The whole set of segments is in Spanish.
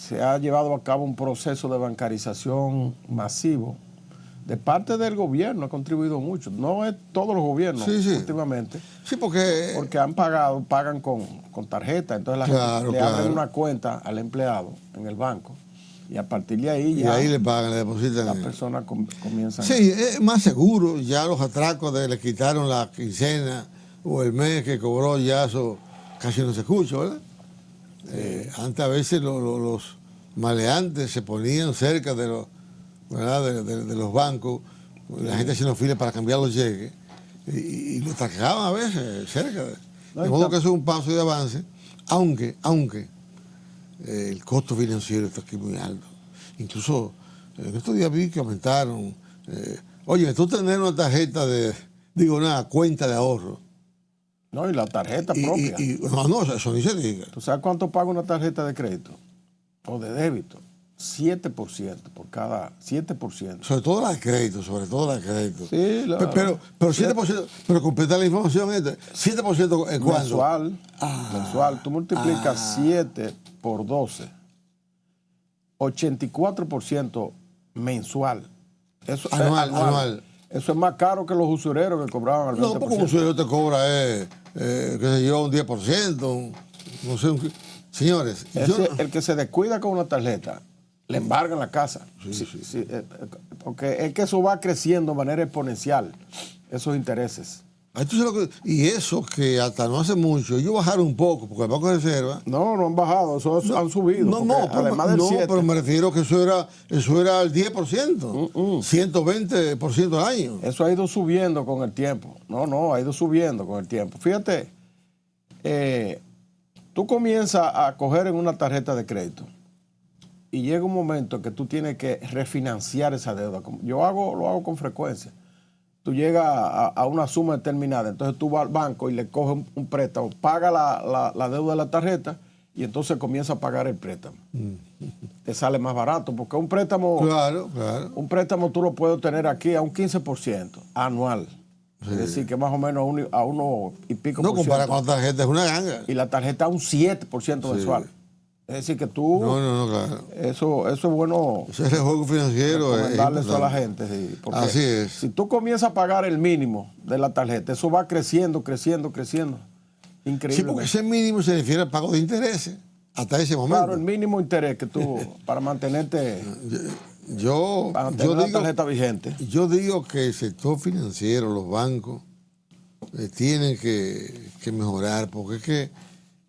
se ha llevado a cabo un proceso de bancarización masivo. De parte del gobierno ha contribuido mucho. No es todos los gobiernos últimamente. Sí, porque pagan con tarjeta. Entonces la gente le abren una cuenta al empleado en el banco. Y a partir de ahí ya. Y ahí le pagan, le depositan. Las personas comienzan. Sí, es más seguro. Ya los atracos le quitaron la quincena o el mes que cobró, ya eso casi no se escucha, ¿verdad? Antes a veces los maleantes se ponían cerca de los, ¿verdad? de los bancos, la gente haciendo filas para cambiar los cheques y lo atracaban a veces cerca. De modo que eso es un paso de avance, aunque el costo financiero está aquí muy alto. Incluso en estos días vi que aumentaron. Oye, tú tener una tarjeta una cuenta de ahorro. No, y la tarjeta propia. No, eso ni se diga. ¿Tú sabes cuánto paga una tarjeta de crédito? O de débito. 7% por cada 7%. Sobre todo la de crédito, Sí, pero 7%, pero completa la información esta. 7% en cuánto? Mensual. Tú multiplicas 7 por 12. 84% mensual. Eso anual. Eso es más caro que los usureros que cobraban al 20%. No, porque un usurero te cobra, qué sé yo, un 10%, no sé. Señores. El que se descuida con una tarjeta, le embargan la casa. Sí, porque es que eso va creciendo de manera exponencial, esos intereses. Y eso que hasta no hace mucho, ellos bajaron un poco, porque el Banco de Reserva. No han bajado, han subido. Pero me refiero que eso era el 10%, 120% al año. Eso ha ido subiendo con el tiempo. Ha ido subiendo con el tiempo. Fíjate, tú comienzas a coger en una tarjeta de crédito y llega un momento que tú tienes que refinanciar esa deuda. Lo hago con frecuencia. Tú llegas a una suma determinada, entonces tú vas al banco y le coges un préstamo, paga la deuda de la tarjeta y entonces comienza a pagar el préstamo. Te sale más barato, porque un préstamo, un préstamo tú lo puedes obtener aquí a un 15% anual. Sí. Es decir, que más o menos a uno y pico por ciento. No, comparado con la tarjeta es una ganga. Y la tarjeta a un 7% mensual. Es decir, que tú... No, claro. Eso es bueno... Ese es el juego financiero. Darle eso a la gente, sí. Porque así es. Si tú comienzas a pagar el mínimo de la tarjeta, eso va creciendo. Increíble. Sí, porque ese mínimo se refiere al pago de intereses hasta ese momento. Claro, el mínimo interés que tú, para mantenerte... Para tener la tarjeta vigente. Yo digo que el sector financiero, los bancos, tienen que mejorar, porque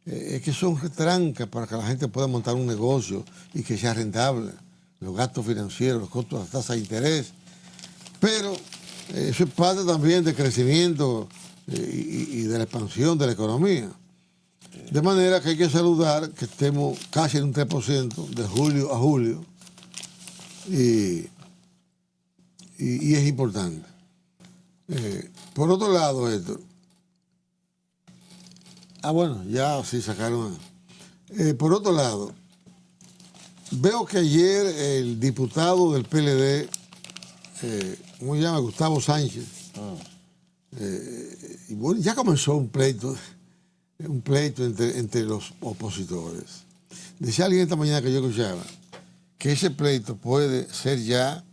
es que son retrancas para que la gente pueda montar un negocio y que sea rentable. Los gastos financieros, los costos de la tasa de interés. Pero eso es parte también del crecimiento y de la expansión de la economía. De manera que hay que saludar que estemos casi en un 3% de julio a julio. Y es importante. Por otro lado, Héctor. Ya sí sacaron. Por otro lado, veo que ayer el diputado del PLD, ¿cómo se llama? Gustavo Sánchez, ya comenzó un pleito entre los opositores. Decía alguien esta mañana que yo escuchaba que ese pleito puede ser ya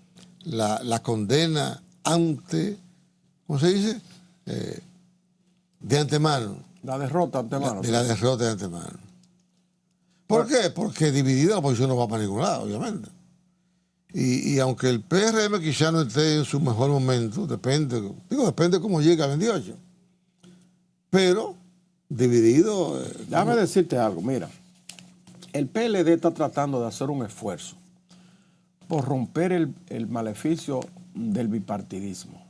la condena ¿cómo se dice? De antemano. La derrota de antemano. La derrota de antemano. ¿Por qué? Porque dividida la oposición no va para ningún lado, obviamente. Y aunque el PRM quizá no esté en su mejor momento, depende cómo llega el 28. Pero dividido... Déjame decirte algo, mira. El PLD está tratando de hacer un esfuerzo por romper el maleficio del bipartidismo.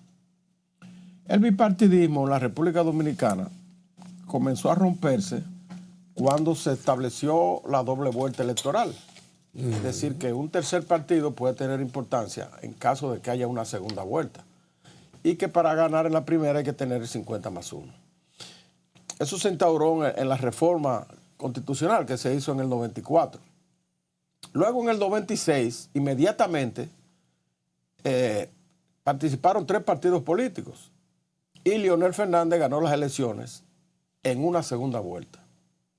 El bipartidismo en la República Dominicana comenzó a romperse cuando se estableció la doble vuelta electoral. Es decir, que un tercer partido puede tener importancia en caso de que haya una segunda vuelta. Y que para ganar en la primera hay que tener el 50+1. Eso se instauró en la reforma constitucional que se hizo en el 94. Luego en el 96, inmediatamente, participaron 3 partidos políticos. Y Leonel Fernández ganó las elecciones en una segunda vuelta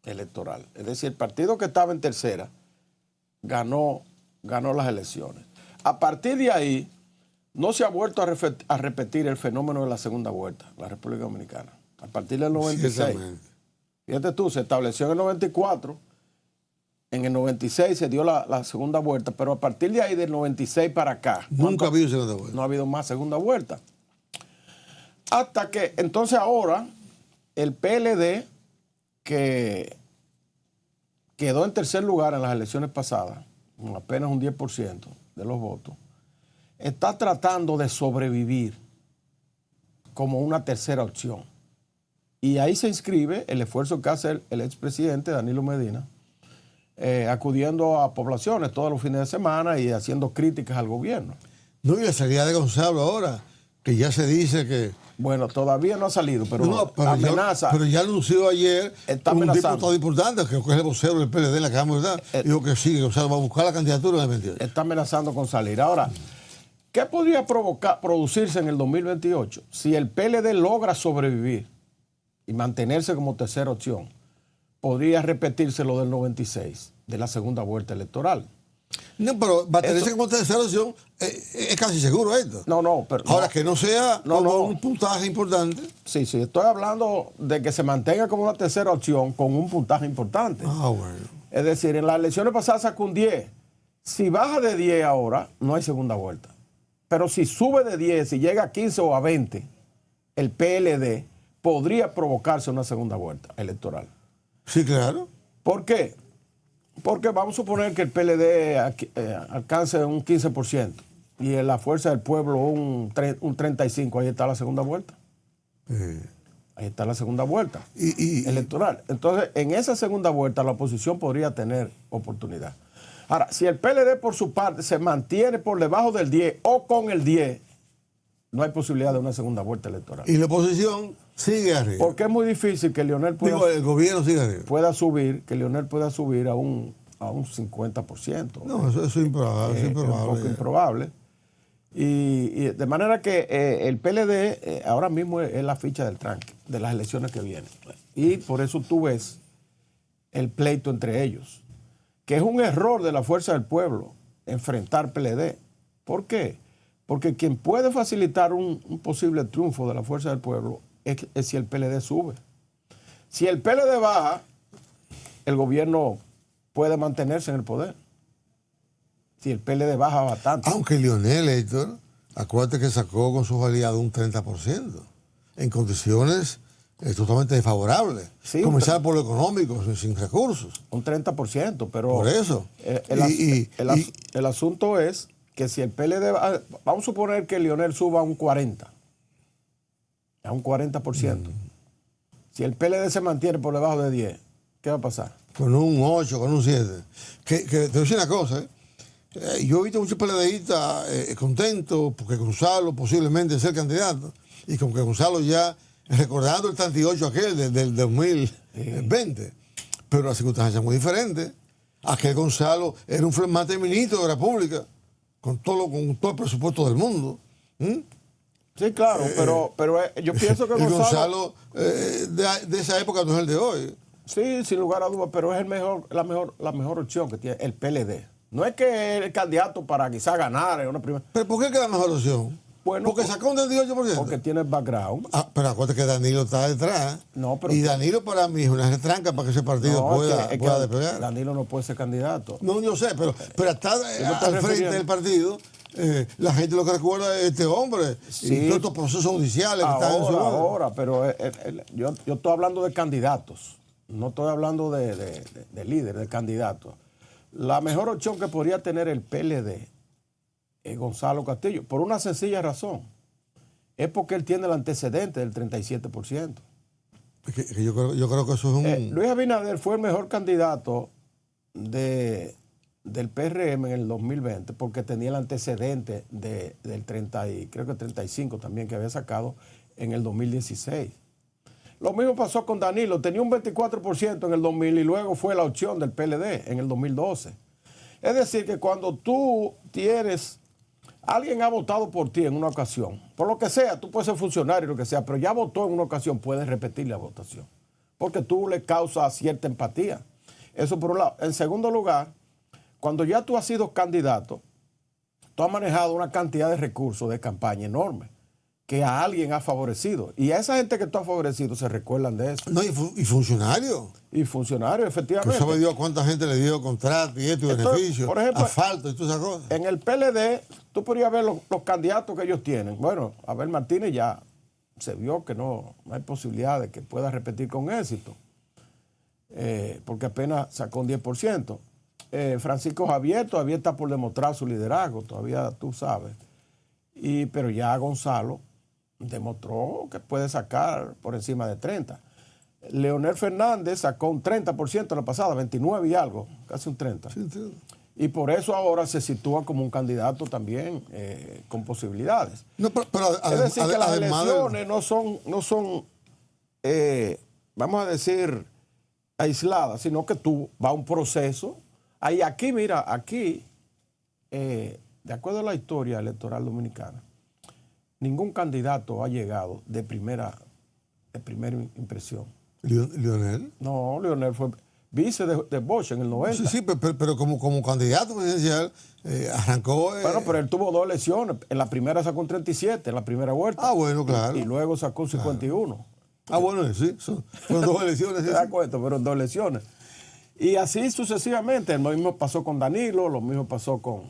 electoral. Es decir, el partido que estaba en tercera ganó las elecciones. A partir de ahí, no se ha vuelto a repetir el fenómeno de la segunda vuelta en la República Dominicana. A partir del 96. Fíjate tú, se estableció en el 94, en el 96 se dio la segunda vuelta, pero a partir de ahí, del 96 para acá, nunca ha habido segunda vuelta. No ha habido más segunda vuelta. Hasta que, entonces ahora, el PLD, que quedó en tercer lugar en las elecciones pasadas, con apenas un 10% de los votos, está tratando de sobrevivir como una tercera opción. Y ahí se inscribe el esfuerzo que hace el expresidente Danilo Medina, acudiendo a poblaciones todos los fines de semana y haciendo críticas al gobierno. No, y la salida de Gonzalo ahora, que ya se dice que... Bueno, todavía no ha salido, pero amenaza. Pero ya anunció ayer un diputado importante, que es el vocero del PLD en la Cámara, dijo que sí, que Gonzalo va a buscar la candidatura en el 28. Está amenazando con salir. Ahora, ¿qué podría producirse en el 2028 si el PLD logra sobrevivir y mantenerse como tercera opción? Podría repetirse lo del 96, de la segunda vuelta electoral. No, pero mantenerse como tercera opción es casi seguro esto. No, pero... Ahora, que no sea un puntaje importante. Sí, estoy hablando de que se mantenga como una tercera opción con un puntaje importante. Ah, bueno. Es decir, en las elecciones pasadas sacó un 10. Si baja de 10 ahora, no hay segunda vuelta. Pero si sube de 10, si llega a 15 o a 20, el PLD podría provocarse una segunda vuelta electoral. Sí, claro. ¿Por qué? Porque vamos a suponer que el PLD alcance un 15% y en la Fuerza del Pueblo un 35%. Ahí está la segunda vuelta. Ahí está la segunda vuelta electoral. Entonces, en esa segunda vuelta la oposición podría tener oportunidad. Ahora, si el PLD por su parte se mantiene por debajo del 10 o con el 10, no hay posibilidad de una segunda vuelta electoral. Y la oposición sigue arriba. Porque es muy difícil que Leonel el gobierno sigue arriba. pueda subir, que Leonel pueda subir a un 50%. No, eso es improbable. Es un poco improbable. Y de manera que el PLD ahora mismo es la ficha del tranque de las elecciones que vienen. Y por eso tú ves el pleito entre ellos, que es un error de la Fuerza del Pueblo enfrentar PLD. ¿Por qué? Porque quien puede facilitar un posible triunfo de la Fuerza del Pueblo es si el PLD sube. Si el PLD baja, el gobierno puede mantenerse en el poder. Si el PLD baja bastante. Aunque Leonel, Héctor, acuérdate que sacó con sus aliados un 30%, en condiciones totalmente desfavorables. Sí, comenzar por lo económico, sin recursos. Un 30%, pero... Por eso. El asunto es que si el PLD... Vamos a suponer que Leonel suba a un 40%. A un 40%. Si el PLD se mantiene por debajo de 10, ¿qué va a pasar? Con un 8, con un 7. Que te voy a decir una cosa, yo he visto muchos PLDistas contentos porque Gonzalo posiblemente sea el candidato y como que Gonzalo ya recordando el 38 aquel del 2020, pero las circunstancias son muy diferentes. Aquel Gonzalo era un flamante ministro de la República con todo el presupuesto del mundo. Sí, claro, pero yo pienso que Gonzalo de esa época no es el de hoy. Sí, sin lugar a dudas, pero es la mejor opción que tiene el PLD. No es que el candidato para quizá ganar en una primera. ¿Pero por qué es la mejor opción? Bueno, porque sacó un 38%. Porque tiene el background. Pero acuérdate que Danilo está detrás. No, pero, y Danilo para mí es una retranca para que ese partido pueda despegar. Danilo no puede ser candidato. No, yo sé, pero está al frente del partido. La gente lo que recuerda es este hombre y todos estos procesos judiciales que están en su mano. Ahora, pero yo estoy hablando de candidatos. No estoy hablando de líder, de candidato. La mejor opción que podría tener el PLD es Gonzalo Castillo, por una sencilla razón. Es porque él tiene el antecedente del 37%. Yo creo que eso es un... Luis Abinader fue el mejor candidato del PRM en el 2020 porque tenía el antecedente del 30 y creo que 35 también que había sacado en el 2016. Lo mismo pasó con Danilo, tenía un 24% en el 2000 y luego fue la opción del PLD en el 2012. Es decir, que cuando tú tienes, alguien ha votado por ti en una ocasión, por lo que sea, tú puedes ser funcionario, lo que sea, pero ya votó en una ocasión, puedes repetir la votación, porque tú le causas cierta empatía. Eso por un lado. En segundo lugar, cuando ya tú has sido candidato, tú has manejado una cantidad de recursos de campaña enorme que a alguien ha favorecido. Y a esa gente que tú has favorecido se recuerdan de eso. No, y funcionarios. Y funcionarios, efectivamente. Que sabe Dios cuánta gente le dio contrato y esto y beneficios, por ejemplo, asfalto y todas esas cosas. En el PLD, tú podrías ver los candidatos que ellos tienen. Bueno, Abel Martínez ya se vio que no hay posibilidad de que pueda repetir con éxito, porque apenas sacó un 10%. Francisco Javier todavía está por demostrar su liderazgo, todavía tú sabes. Pero ya Gonzalo demostró que puede sacar por encima de 30. Leonel Fernández sacó un 30% la pasada, 29 y algo, casi un 30. Sí, sí. Y por eso ahora se sitúa como un candidato también con posibilidades. No, pero es decir, que las elecciones no son vamos a decir, aisladas, sino que tú vas a un proceso. Aquí, mira, de acuerdo a la historia electoral dominicana, ningún candidato ha llegado de primera impresión. ¿Leonel? No, Leonel fue vice de Bosch en el 90. Sí, pero como candidato presidencial arrancó... Bueno, pero él tuvo 2 elecciones. En la primera sacó un 37, en la primera vuelta. Ah, bueno, claro. Y luego sacó un 51. Claro. Ah, bueno, sí, fueron 2 elecciones. ¿Te das cuenta? Fueron 2 elecciones. Y así sucesivamente. Lo mismo pasó con Danilo, lo mismo pasó con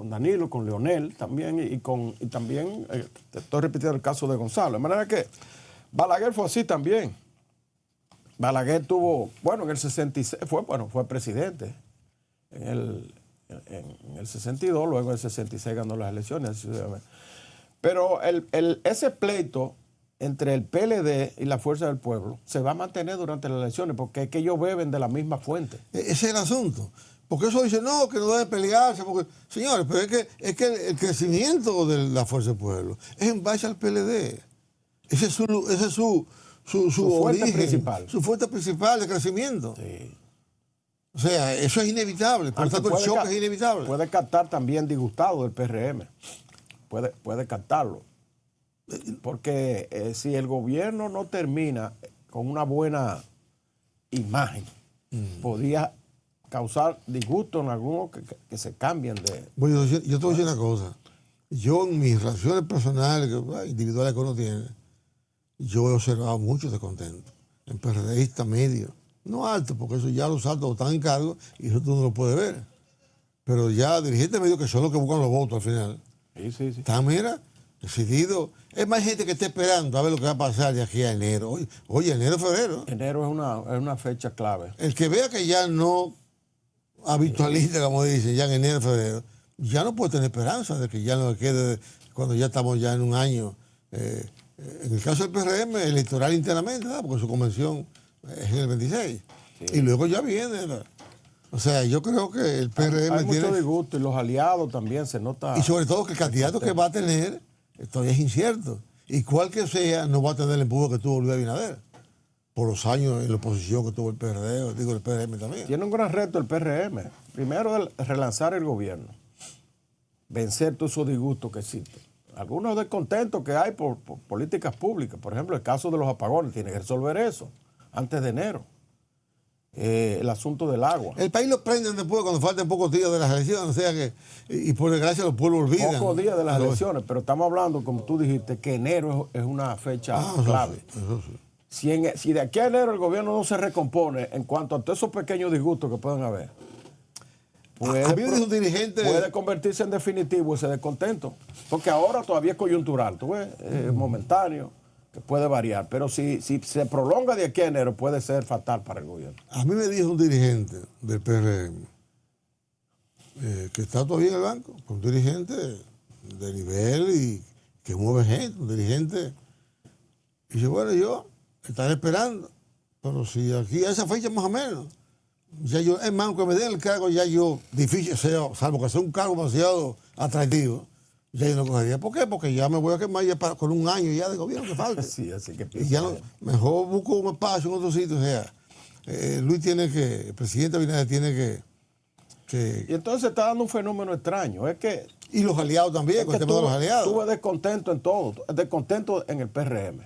Danilo, con Leonel también, y también, te estoy repitiendo el caso de Gonzalo. De manera que Balaguer fue así también. Balaguer tuvo, bueno, en el 66, fue presidente. En el 62, luego en el 66 ganó las elecciones. Pero ese pleito entre el PLD y la Fuerza del Pueblo se va a mantener durante las elecciones, porque es que ellos beben de la misma fuente. Ese es el asunto. Porque eso dice, no, que no debe pelearse. Porque, señores, pero es que el crecimiento de la Fuerza del Pueblo es en base al PLD. Ese es su fuente origen, principal. Su fuente principal de crecimiento. Sí. O sea, eso es inevitable. Por lo tanto, el choque es inevitable. Puede captar también disgustado del PRM. Puede captarlo. Porque si el gobierno no termina con una buena imagen, podría causar disgusto en algunos que se cambian de... Bueno, yo te voy a decir una cosa. Yo en mis relaciones personales, individuales que uno tiene, yo he observado mucho descontento. En PRDistas medio. No alto, porque eso ya los altos están en cargo y eso tú no lo puedes ver. Pero ya dirigentes medios que son los que buscan los votos al final. Sí. Están, mira, decidido. Es más gente que está esperando a ver lo que va a pasar de aquí a enero. Oye, enero, febrero. Enero es una fecha clave. El que vea que ya no habitualiza, como dicen, ya en enero, febrero, ya no puede tener esperanza de que ya no quede cuando ya estamos ya en un año. En el caso del PRM, electoral internamente, ¿verdad? Porque su convención es en el 26. Sí. Y luego ya viene, ¿verdad? O sea, yo creo que el PRM hay mucho disgusto y los aliados también se nota. Y sobre todo que el candidato que va a tener todavía es incierto. Y cual que sea, no va a tener el empuje que tuvo Luis Abinader. Por los años en la oposición que tuvo el PRD, el PRM también. Tiene un gran reto el PRM. Primero, relanzar el gobierno. Vencer todos esos disgustos que existen. Algunos descontentos que hay por políticas públicas. Por ejemplo, el caso de los apagones. Tiene que resolver eso antes de enero. El asunto del agua. El país lo prenden después cuando faltan pocos días de las elecciones, o sea que, y por desgracia los pueblos olvidan. Pocos días de las elecciones, pero estamos hablando, como tú dijiste, que enero es una fecha clave. Eso sí. Si de aquí a enero el gobierno no se recompone en cuanto a todos esos pequeños disgustos que pueden haber, puede convertirse en definitivo ese descontento. Porque ahora todavía es coyuntural, tú ves, momentáneo, que puede variar. Pero si se prolonga de aquí a enero, puede ser fatal para el gobierno. A mí me dijo un dirigente del PRM que está todavía en el banco, un dirigente de nivel y que mueve gente, un dirigente. Y dice, bueno, yo estaré esperando, pero si aquí a esa fecha más o menos, ya yo, es más, aunque me den el cargo, ya yo, difícil sea, salvo que sea un cargo demasiado atractivo, ya yo no cogería. ¿Por qué? Porque ya me voy a quemar ya con un año ya de gobierno que falta. Sí, así que y ya no, mejor busco un espacio en otro sitio. O sea, Luis tiene que, el presidente Abinader tiene que... Y entonces está dando un fenómeno extraño. Es que... Y los aliados también, con el tema de los aliados. Tuve descontento en todo. Descontento en el PRM.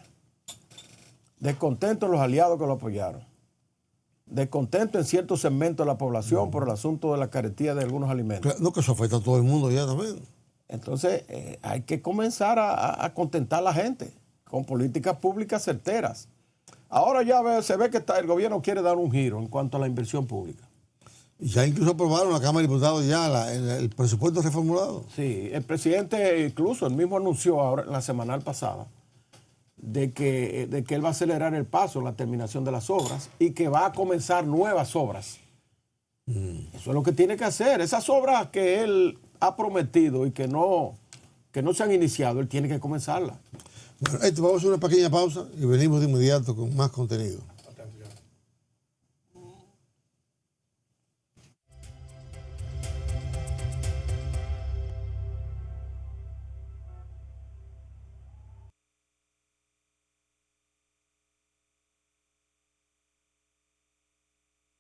Descontento en los aliados que lo apoyaron. descontento en ciertos segmentos de la población por el asunto de la carestía de algunos alimentos. No, que eso afecta a todo el mundo ya también. Entonces, hay que comenzar a contentar a la gente con políticas públicas certeras. Ahora ya se ve que el gobierno quiere dar un giro en cuanto a la inversión pública. Y ya incluso aprobaron la Cámara de Diputados ya el presupuesto reformulado. Sí, el presidente incluso, él mismo anunció ahora, la semanal pasada, de que él va a acelerar el paso en la terminación de las obras y que va a comenzar nuevas obras. Eso es lo que tiene que hacer. Esas obras que él ha prometido y que no se han iniciado, él tiene que comenzarlas. Bueno, vamos a hacer una pequeña pausa y venimos de inmediato con más contenido.